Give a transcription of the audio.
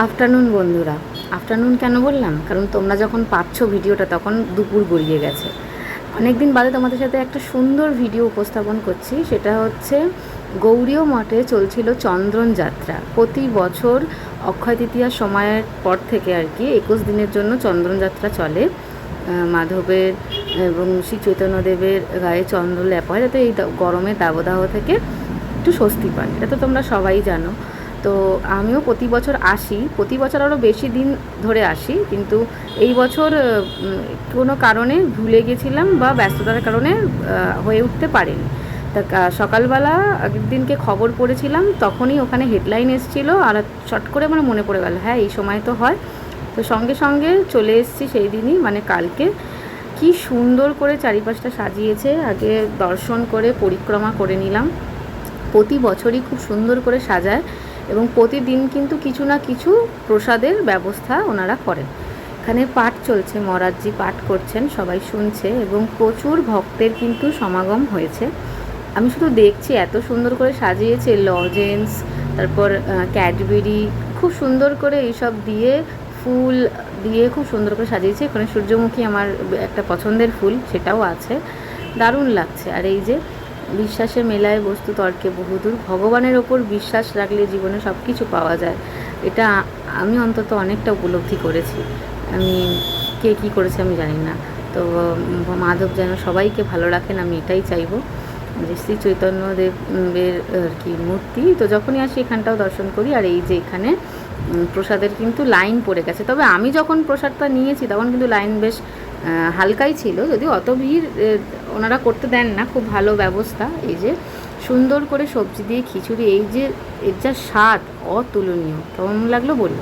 Afternoon বন্ধুরা, afternoon কেন বললাম? কারণ তোমরা যখন পাচ্ছ ভিডিওটা তখন দুপুর গড়িয়ে গেছে। অনেক দিন বাদে তোমাদের সাথে একটা সুন্দর ভিডিও উপস্থাপন করছি। সেটা হচ্ছে গৌড়ীয় মঠে চলছিল চন্দ্রন যাত্রা। প্রতি বছর অক্ষয় তৃতীয়ার সময়ের পর থেকে আর কি 21 দিনের জন্য চন্দ্রন যাত্রা চলে। মাধবের এবং শ্রী চৈতন্যদেবের গায়ে চন্দ্র লেপা হয়, যাতে এই গরমের দাবদাহ থেকে একটু স্বস্তি পায়। এটা তো তোমরা সবাই জানো। তো আমিও প্রতি বছর আসি, প্রতি বছর আরও বেশি দিন ধরে আসি, কিন্তু এই বছর কোনো কারণে ভুলে গেছিলাম বা ব্যস্ততার কারণে হয়ে উঠতে পারিনি। তা সকালবেলা আগের দিনকে খবর পড়েছিলাম, তখনই ওখানে হেডলাইন এসেছিলো, আর চট করে আমার মনে পড়ে গেল হ্যাঁ এই সময় তো হয়। তো সঙ্গে সঙ্গে চলে এসেছি সেই দিনই, মানে কালকে। কি সুন্দর করে চারিপাশটা সাজিয়েছে, আগে দর্শন করে পরিক্রমা করে নিলাম। প্রতি বছরই খুব সুন্দর করে সাজায় এবং প্রতিদিন কিন্তু কিছু না কিছু প্রসাদের ব্যবস্থা ওনারা করেন। এখানে পাঠ চলছে, মহারাজজি পাঠ করছেন, সবাই শুনছে এবং প্রচুর ভক্তের কিন্তু সমাগম হয়েছে। আমি শুধু দেখছি এত সুন্দর করে সাজিয়েছে, লজেন্স, তারপর ক্যাডবেরি, খুব সুন্দর করে এইসব দিয়ে, ফুল দিয়ে খুব সুন্দর করে সাজিয়েছে। এখানে সূর্যমুখী আমার একটা পছন্দের ফুল, সেটাও আছে, দারুণ লাগছে। আর এই যে বিশ্বাসের মেলায় বস্তু তর্কে বহুদূর, ভগবানের ওপর বিশ্বাস রাখলে জীবনে সব কিছু পাওয়া যায়। এটা আমি অন্তত অনেকটা উপলব্ধি করেছি। আমি কে কী করেছে আমি জানি না, তো মাধব যেন সবাইকে ভালো রাখেন, আমি এটাই চাইবো। যে শ্রী চৈতন্যদেবের আর কি মূর্তি, তো যখনই আসি এখানটাও দর্শন করি। আর এই যে এখানে প্রসাদের কিন্তু লাইন পড়ে গেছে, তবে আমি যখন প্রসাদটা নিয়েছি তখন কিন্তু লাইন বেশ হালকাই ছিল, যদিও অত ভিড় ওনারা করতে দেন না, খুব ভালো ব্যবস্থা। এই যে সুন্দর করে সবজি দিয়ে খিচুড়ি, এই যে এর যা স্বাদ অতুলনীয়। কেমন লাগলো বলুন।